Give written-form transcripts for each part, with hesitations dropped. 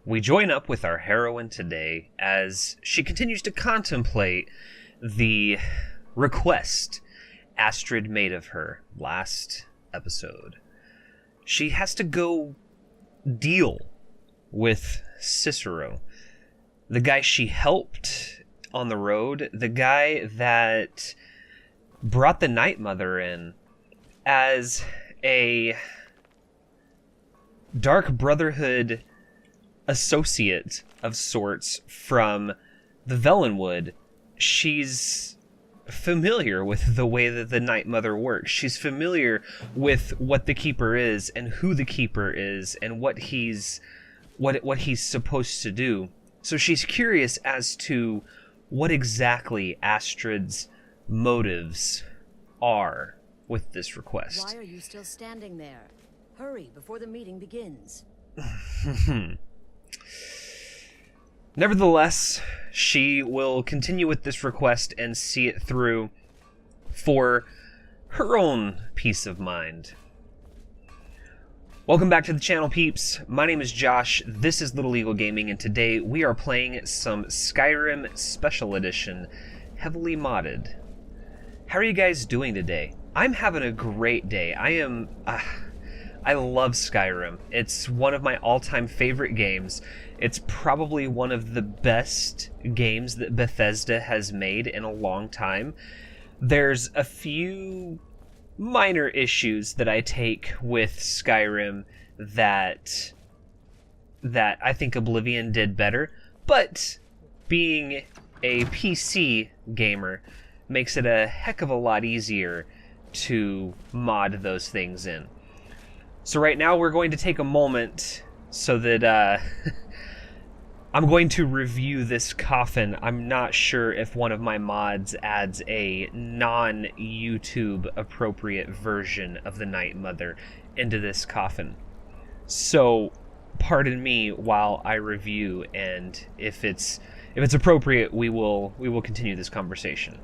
we join up with our heroine today as she continues to contemplate the request Astrid made of her last episode. She has to go deal with Cicero, the guy she helped on the road, the guy that brought the Night Mother in as a Dark Brotherhood associate of sorts from the Valenwood. She's familiar with the way that the Night Mother works. She's familiar with what the Keeper is and who the Keeper is and what he's supposed to do. So she's curious as to what exactly Astrid's motives are with this request. Why are you still standing there? Hurry before the meeting begins. Nevertheless, she will continue with this request and see it through for her own peace of mind. Welcome back to the channel, peeps. My name is Josh, this is Little Eagle Gaming, and today we are playing some Skyrim Special Edition, heavily modded. How are you guys doing today? I'm having a great day. I love Skyrim. It's one of my all-time favorite games. It's probably one of the best games that Bethesda has made in a long time. There's a few minor issues that I take with Skyrim that I think Oblivion did better, but being a PC gamer makes it a heck of a lot easier to mod those things in. So right now we're going to take a moment so that I'm going to review this coffin. I'm not sure if one of my mods adds a non-YouTube appropriate version of the Night Mother into this coffin. So pardon me while I review, and if it's appropriate, we will continue this conversation.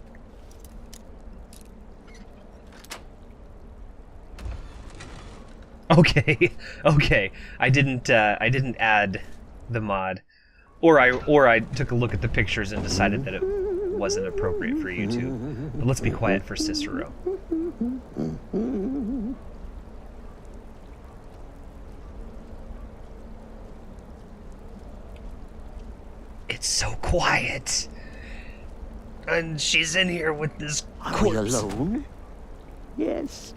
Okay. I didn't add the mod, or I took a look at the pictures and decided that it wasn't appropriate for YouTube. But let's be quiet for Cicero. It's so quiet, and she's in here with this corpse. Are we alone? Yes.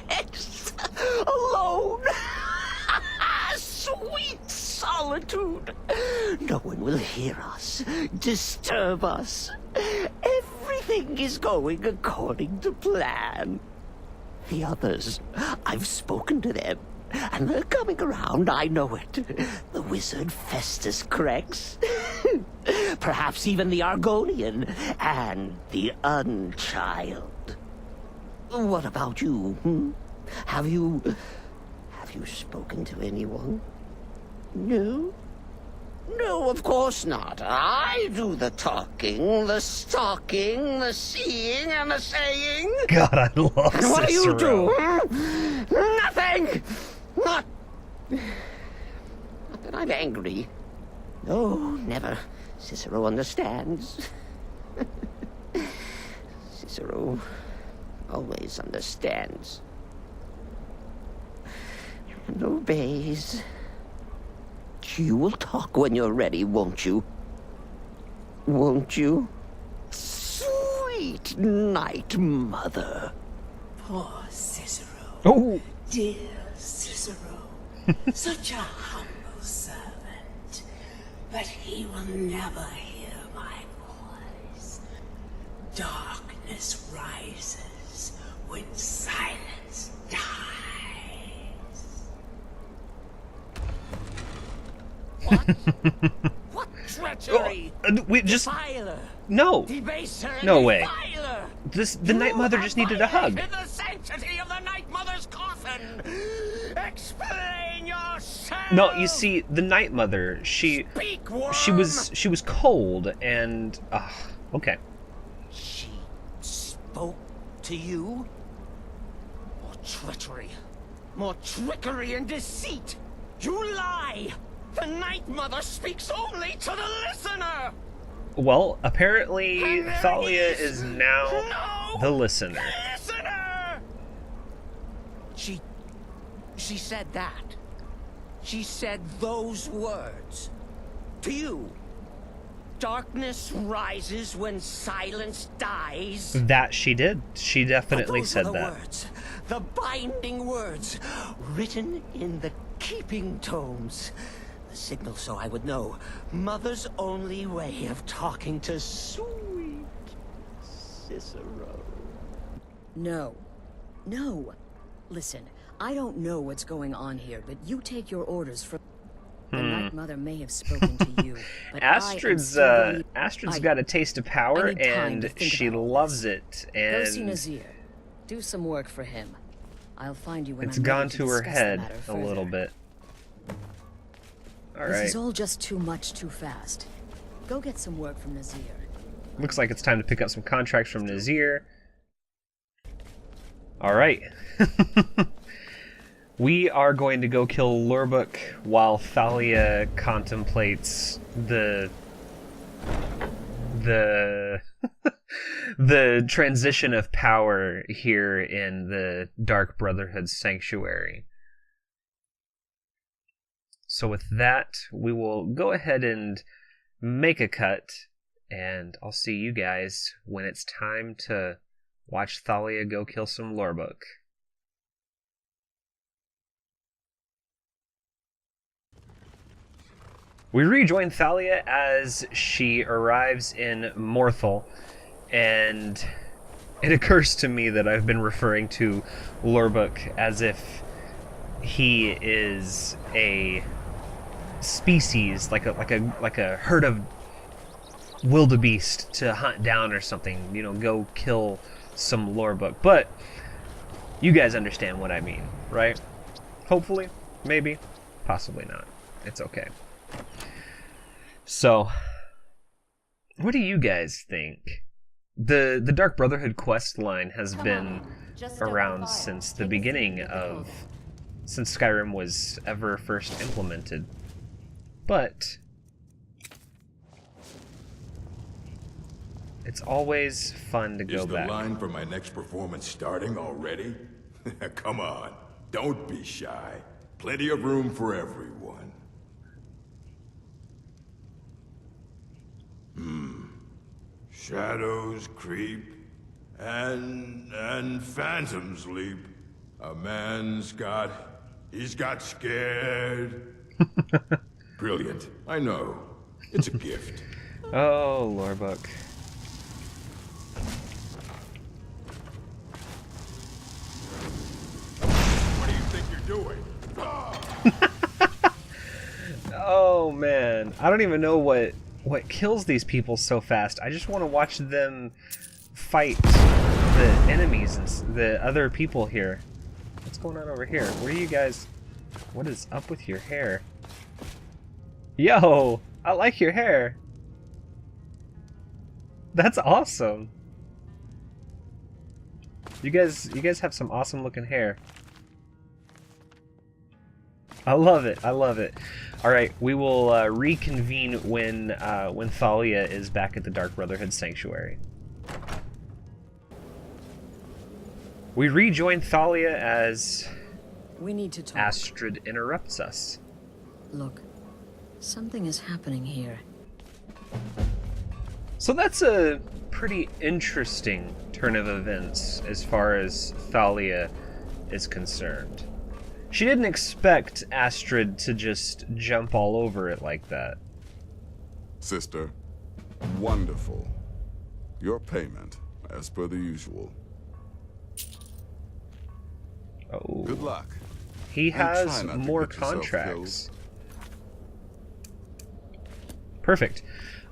Yes! Alone! Sweet solitude! No one will hear us, disturb us. Everything is going according to plan. The others, I've spoken to them, and they're coming around, I know it. The wizard Festus Crex. Perhaps even the Argonian, and the Unchild. What about you? Have you spoken to anyone? No? No, of course not. I do the talking, the stalking, the seeing, and the saying. God, I love Cicero. What do you do? Nothing! Not that I'm angry. No, never. Cicero understands. Cicero always understands. And obeys. You will talk when you're ready, won't you? Won't you? Sweet Night Mother. Poor Cicero. Oh! Dear Cicero. Such a humble servant. But he will never hear my voice. Darkness rises when silence dies. What? What treachery? We just Defiler. no. Debaser. No way. Defiler. The Night Mother just needed a hug. In the sanctity of the Night Mother's coffin. Explain yourself. No, you see, the Night Mother, she was cold and okay. She spoke to you? More treachery. More trickery and deceit. You lie. The Night Mother speaks only to the listener! Well, apparently Thalia is now the listener. Listener! She said that. She said those words. To you. Darkness rises when silence dies. That she did. She definitely said Those are the that. words, the binding words, written in the keeping tomes. The signal so I would know. Mother's only way of talking to sweet Cicero. No. No. Listen, I don't know what's going on here, but you take your orders from... The Night Mother may have spoken to you, but Astrid's got a taste of power, and she loves it. Go see And Nazir. Do some work for him. I'll find you when it's I'm ready gone to her discuss the head matter a little further. bit. All This right. is all just too much too fast. Go get some work from Nazir. Looks like it's time to pick up some contracts from Nazir. All right. We are going to go kill Lurbuk while Thalia contemplates the the transition of power here in the Dark Brotherhood sanctuary. So with that, we will go ahead and make a cut, and I'll see you guys when it's time to watch Thalia go kill some Lurbuk. We rejoin Thalia as she arrives in Morthal, and it occurs to me that I've been referring to Lurbuk as if he is a species, like a herd of wildebeest to hunt down or something. You know, go kill some Lurbuk. But you guys understand what I mean, right? Hopefully, maybe, possibly not. It's okay. So, what do you guys think? The Dark Brotherhood quest line has been around since the beginning of... since Skyrim was ever first implemented. But it's always fun to go back. Is the line for my next performance starting already? Come on, don't be shy. Plenty of room for everyone. Shadows creep, and phantoms leap. A man's he's got scared. Brilliant, I know. It's a gift. Oh, Lurbuk. What do you think you're doing? Oh man, I don't even know what kills these people so fast. I just want to watch them fight the enemies and the other people here. What's going on over here? Where are you guys? What is up with your hair? Yo, I like your hair. That's awesome. You guys have some awesome looking hair. I love it. I love it. All right, we will reconvene when Thalia is back at the Dark Brotherhood Sanctuary. We rejoin Thalia as We need to talk. Astrid interrupts us. Look, something is happening here. So that's a pretty interesting turn of events as far as Thalia is concerned. She didn't expect Astrid to just jump all over it like that. Sister, wonderful. Your payment, as per the usual. Oh, Good luck. he And try has not to more get yourself contracts. Perfect.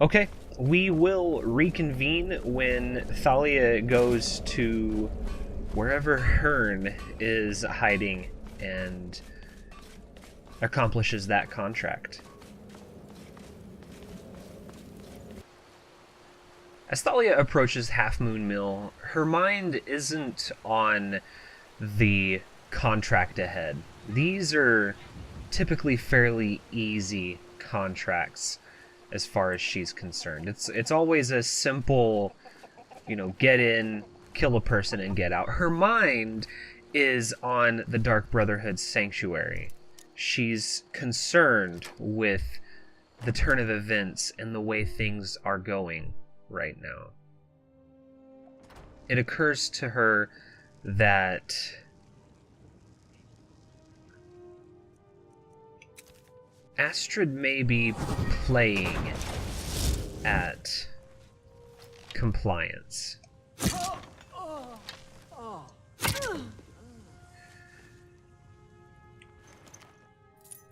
Okay, we will reconvene when Thalia goes to wherever Hearn is hiding and accomplishes that contract. As Thalia approaches Half Moon Mill, her mind isn't on the contract ahead. These are typically fairly easy contracts as far as she's concerned. It's always a simple, you know, get in, kill a person, and get out. Her mind is on the Dark Brotherhood sanctuary. She's concerned with the turn of events and the way things are going right now. It occurs to her that Astrid may be playing at compliance.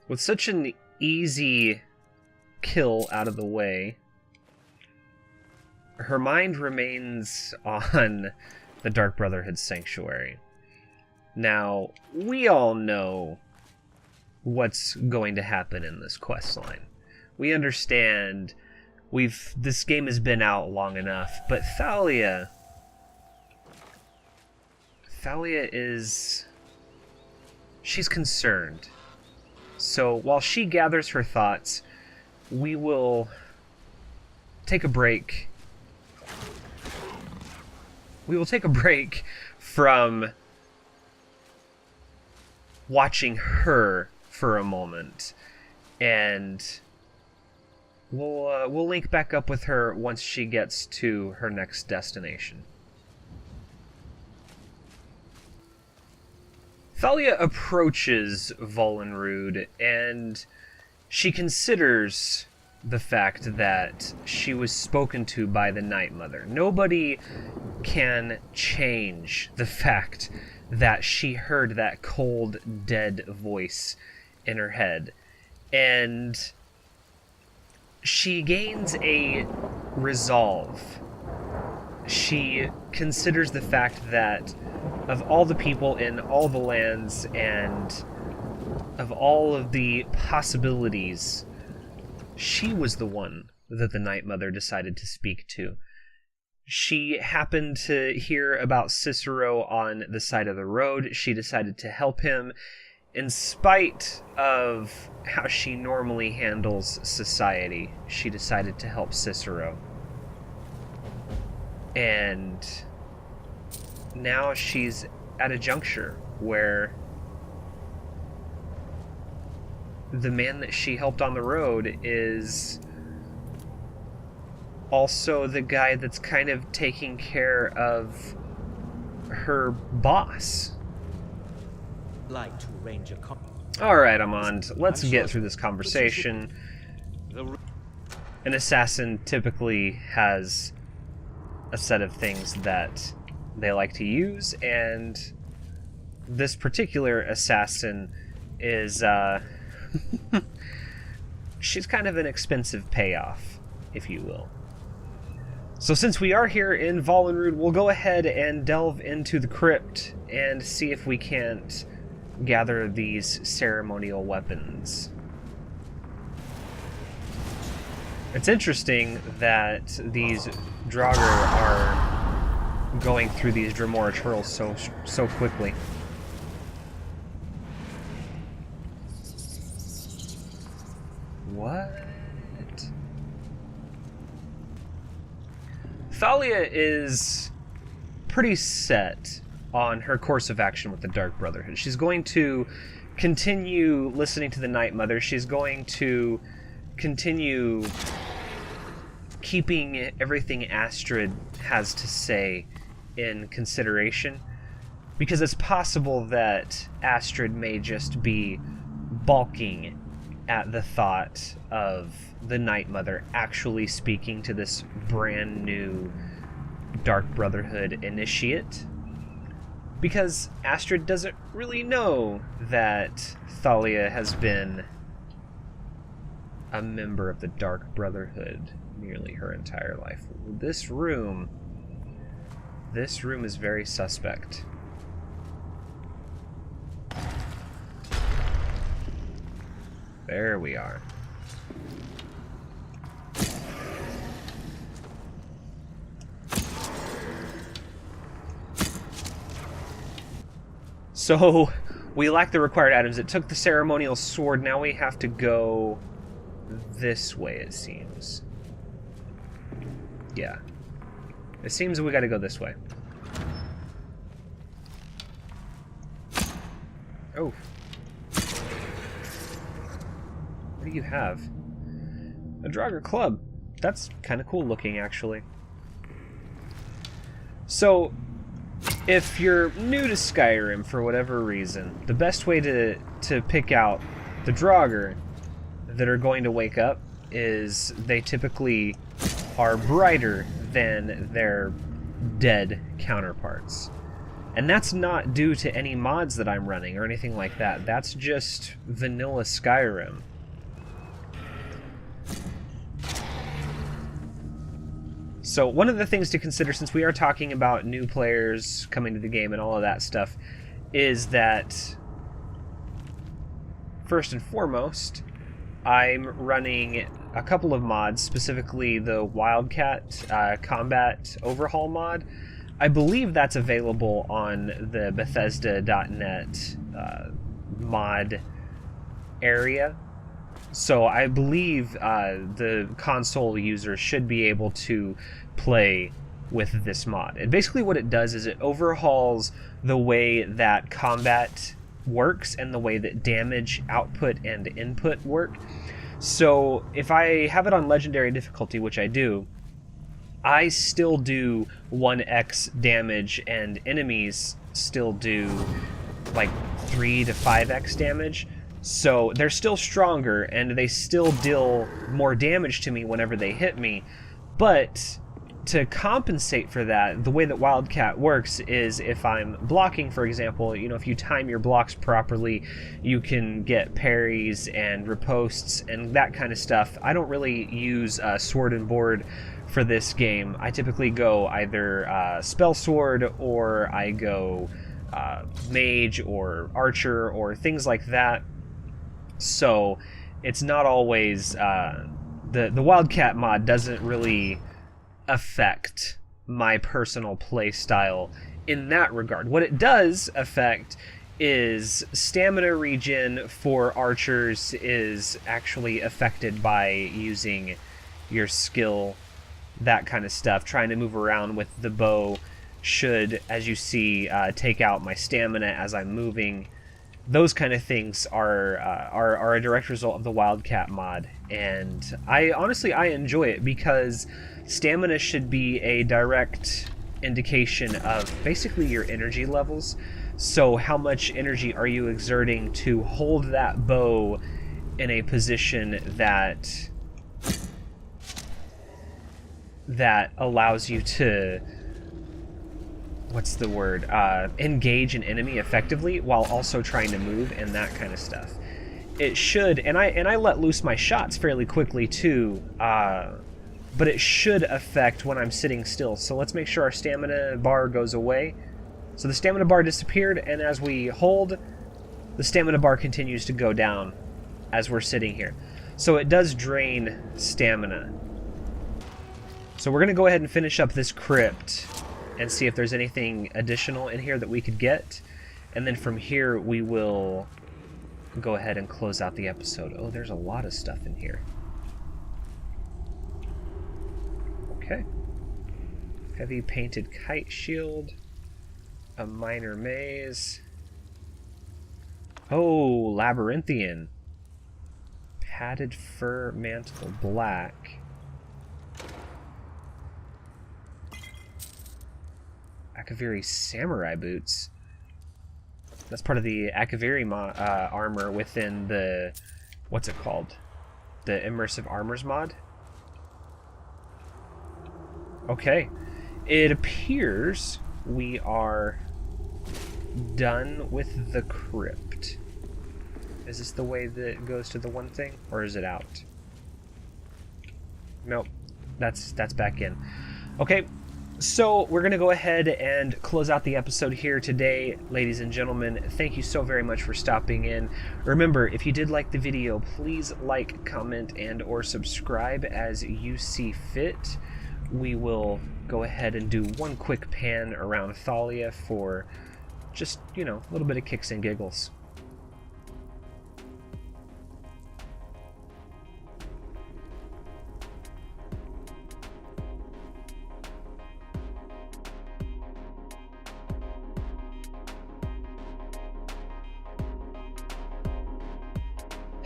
With such an easy kill out of the way, her mind remains on the Dark Brotherhood sanctuary. Now, we all know what's going to happen in this questline. We understand this game has been out long enough, but Thalia she's concerned. So while she gathers her thoughts, we will take a break. We will take a break from watching her for a moment, and we'll link back up with her once she gets to her next destination. Thalia approaches Valenwood, and she considers the fact that she was spoken to by the Night Mother. Nobody can change the fact that she heard that cold, dead voice in her head. And she gains a resolve. She considers the fact that of all the people in all the lands and of all of the possibilities, she was the one that the Night Mother decided to speak to. She happened to hear about Cicero on the side of the road. She decided to help him in spite of how she normally handles society. She decided to help Cicero. And now she's at a juncture where the man that she helped on the road is also the guy that's kind of taking care of her boss. Like to arrange a Alright, Amand, let's get through this conversation. An assassin typically has a set of things that they like to use, and this particular assassin is, she's kind of an expensive payoff, if you will. So since we are here in Valenwood, we'll go ahead and delve into the crypt and see if we can't gather these ceremonial weapons. It's interesting that these Draugr are going through these Dremora turtles so quickly. What? Thalia is pretty set on her course of action with the Dark Brotherhood. She's going to continue listening to the Night Mother. She's going to continue keeping everything Astrid has to say in consideration, because it's possible that Astrid may just be balking at the thought of the Night Mother actually speaking to this brand new Dark Brotherhood initiate, because Astrid doesn't really know that Thalia has been a member of the Dark Brotherhood nearly her entire life. This room is very suspect. There we are. So, We lack the required items. It took the ceremonial sword. Now we have to go this way, it seems. Yeah. It seems we gotta go this way. Oh. What do you have? A Draugr club. That's kind of cool looking, actually. So, if you're new to Skyrim for whatever reason, the best way to pick out the Draugr that are going to wake up is they typically are brighter than their dead counterparts. And that's not due to any mods that I'm running or anything like that. That's just vanilla Skyrim. So one of the things to consider, since we are talking about new players coming to the game and all of that stuff, is that first and foremost, I'm running a couple of mods, specifically the Wildcat combat overhaul mod. I believe that's available on the Bethesda.net mod area. So I believe the console users should be able to play with this mod. And basically what it does is it overhauls the way that combat works and the way that damage output and input work. So if I have it on legendary difficulty, which I do, I still do 1x damage and enemies still do like 3 to 5x damage. So they're still stronger and they still deal more damage to me whenever they hit me. But to compensate for that, the way that Wildcat works is if I'm blocking, for example, you know, if you time your blocks properly, you can get parries and ripostes and that kind of stuff. I don't really use sword and board for this game. I typically go either spell sword or I go mage or archer or things like that. So it's not always the Wildcat mod doesn't really affect my personal play style in that regard. What it does affect is stamina regen for archers is actually affected by using your skill, that kind of stuff. Trying to move around with the bow should, as you see, take out my stamina as I'm moving. Those kind of things are a direct result of the Wildcat mod, and I honestly enjoy it because stamina should be a direct indication of basically your energy levels. So how much energy are you exerting to hold that bow in a position that allows you to, what's the word, engage an enemy effectively while also trying to move and that kind of stuff. It should, and I let loose my shots fairly quickly too, but it should affect when I'm sitting still. So let's make sure our stamina bar goes away. So the stamina bar disappeared, and as we hold, the stamina bar continues to go down as we're sitting here. So it does drain stamina. So we're going to go ahead and finish up this crypt and see if there's anything additional in here that we could get. And then from here we will go ahead and close out the episode. Oh, there's a lot of stuff in here. Okay. Heavy painted kite shield. A minor maze. Oh, labyrinthian. Padded fur mantle black. Akaviri samurai boots. That's part of the Akaviri armor within the, what's it called? The immersive armors mod? Okay. It appears we are done with the crypt. Is this the way that goes to the one thing? Or is it out? Nope. That's back in. Okay. So we're going to go ahead and close out the episode here today, ladies and gentlemen. Thank you so very much for stopping in. Remember, if you did like the video, please like, comment, and or subscribe as you see fit. We will go ahead and do one quick pan around Thalia for just, you know, a little bit of kicks and giggles.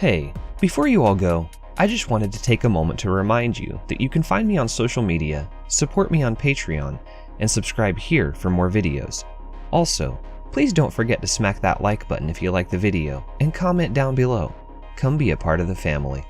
Hey, before you all go, I just wanted to take a moment to remind you that you can find me on social media, support me on Patreon, and subscribe here for more videos. Also, please don't forget to smack that like button if you like the video, and comment down below. Come be a part of the family.